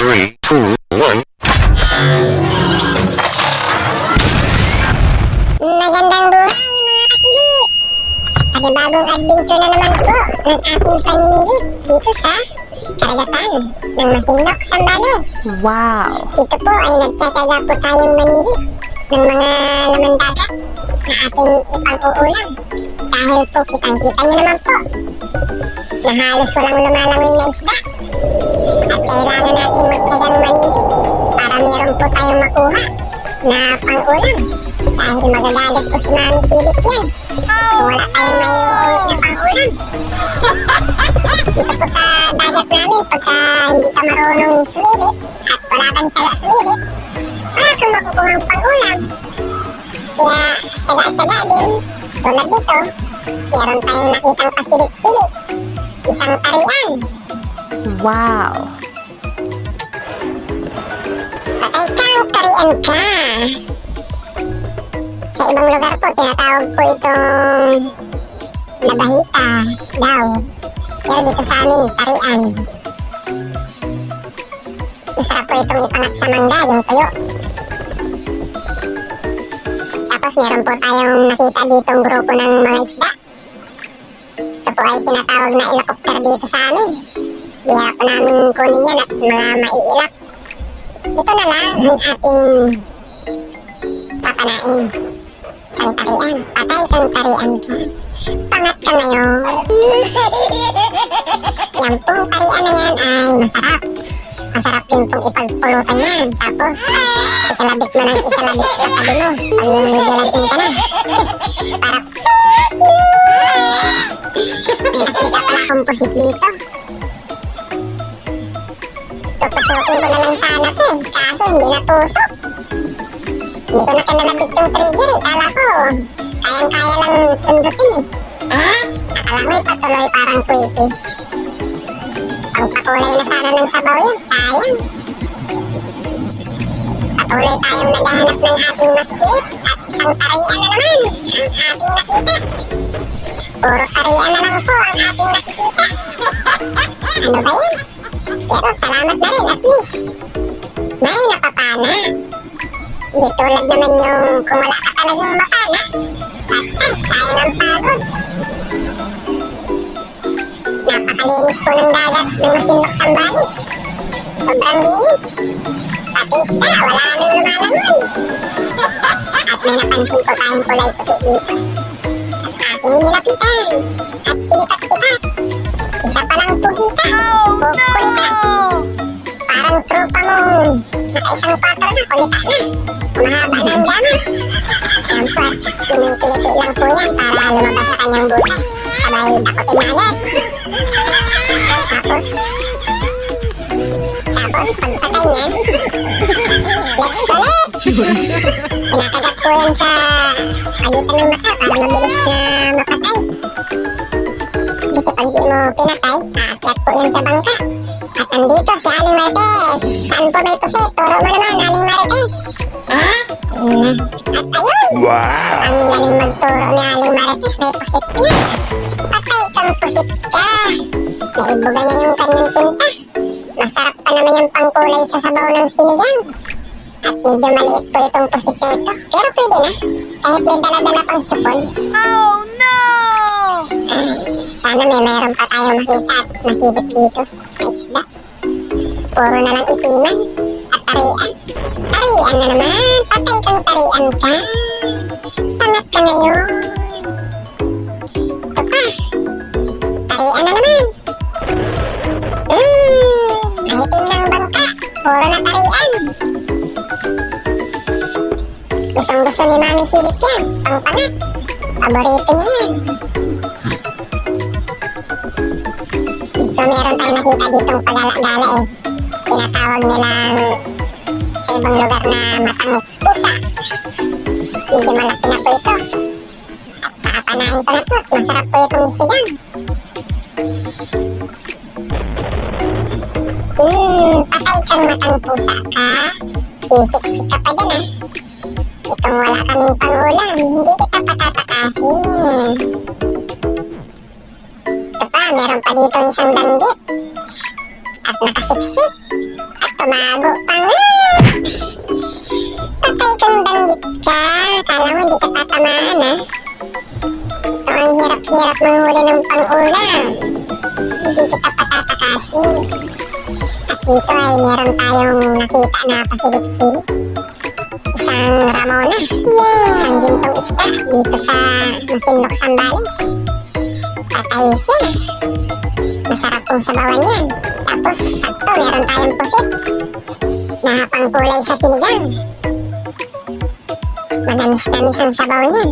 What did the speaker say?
3, 2, 1. Magandang buhay mga kasilip! Panibagong adventure na naman po ng ating paninirip dito sa karagatan ng Masinloc, Zambales. Wow! Dito po ay nagtsatsaga po tayong manirip ng mga laman dagat na ating ipang-uulam. Dahil po kitang-kita nyo naman po na halos walang lumalangoy na isda. At kailangan natin magtsagang manirip para meron po tayong makuha na pang-ulam. Dahil magagalit po si Mami Silip yan kung wala tayong may uuwi na pang-ulam. Dito po sa dagat namin, pagka hindi ka marunong sumilip at wala kang tsaga sumilip, wala kang makukuhang pang-ulam. Kaya tsaga-tsaga din, tulad dito, meron tayong nakitang pasilip-silip, isang tarian. Wow! Patay kang tarian ka! Sa ibang lugar po, tinatawag po itong labahita daw. Pero dito sa amin, tarian. Masarap po itong ipangat sa mangga, yung tuyo. Tapos meron po tayong nakita ditong grupo ng mga isda. Ito po ay tinatawag na helicopter dito sa amin. Bihira po namin kunin yan at mga maiilap. Ito na lang ang ating papanain. Ang tarian. Patay kang tarian ka. Pangat ka ngayon. Yan pong tarian na yan ay masarap. Masarap din pong ipagpulutan yan. Tapos, ikalabit mo ng ikalabit sa tabi mo. Pag yung medyo lasing ka na. Para may nakita pala akong pusit dito. Tutusukin ko na lang sana ito eh. Kaso hindi natusok. Hindi ko na kinalabit yung trigger eh. Kala ko, kayang-kaya lang sundutin eh. Akala ko patuloy parang creepy. Pagpakulay na sana ng sabaw yun. Sayang. Patuloy tayong naghahanap ng ating masikip. At isang tarian na naman ang ating nakita. Puro tarian na lang po ang ating nakikita. Ano ba yan? Pero salamat na rin at least. May napapana. Hindi tulad naman yung kung wala ka talagang mapana. Basta, kaya ng pagod. Napakalinis po ng dagat ng Masinloc, Zambales. Sobrang linis. Pati isda, wala nang lumalangoy. At may napansin po tayong kulay puti dito. At ating nilapitan. At sinikat-sikat. Isa palang pugita. Kulita. Parang tropa mo. Nakaisang 4 na, kulita na. Mahaba na ang gama. Yan po at kinikiliti lang po yan para lumabas sa kanyang butas. Sabay dakutin na agad. Tapos pagpatay niyan, let's go let's! Kinakagat po yan sa pagitan ng mata para mabilis na mapatay. Kasi pag di mo pinatay, aakyat po yan sa bangka. At andito si Aling Marites. Saan po may pusit? Turo mo naman, Aling Marites. At ayun! Wow! Ang galing magturo ni Aling Marites, may pusit niya. Patay kang pusit ka. Naibuga niya yung kanyang tinta. Masarap pa naman yung pangkulay sa sabaw ng sinigang. At medyo maliit po itong pusit na ito. Pero pwede na. Kahit may dala-dala pang tsupon. Oh no! Sana may mayroon pa tayong makita at masilip dito. May isda. Puro na lang ipiman. At tarian. Tarian na naman. Patay kang tarian ka. Pangat ka ngayon. Ito pa. Tarian na naman. Ang itim ng bangka. Puro na tarian. Gustong-gusto ni Mami Silip yan. Pang-pangat. Paborito niya yan. So meron tayong nakita ditong pagala-gala eh. Tinatawag nilang sa ibang lugar na matang pusa. Medyo malaki na po ito. At pakapanahin ko na po. Masarap po itong sigang. Patay kang matang pusa ka. Sisik-sik ka pa dyan ah. Itong wala kaming pangulam. Hindi kita patatakasin. Ito pa, meron pa dito isang danggit. At nakasiksik. At Tumago pa nga. Patay kang danggit ka. Kala mo di ka tatamaan ha. Ito ang hirap-hirap manghuli ng pang-ulam. Hindi kita patatakasin. At dito ay meron tayong nakita na pasilip-silip. Isang Ramona. Isang gintong isda dito sa Masinloc, Zambales. Patay siya. Masarap kong sabawan yan. Tapos sakto meron tayong pusit na pangkulay sa sinigang. Manamis-namis ang sabaw niyan.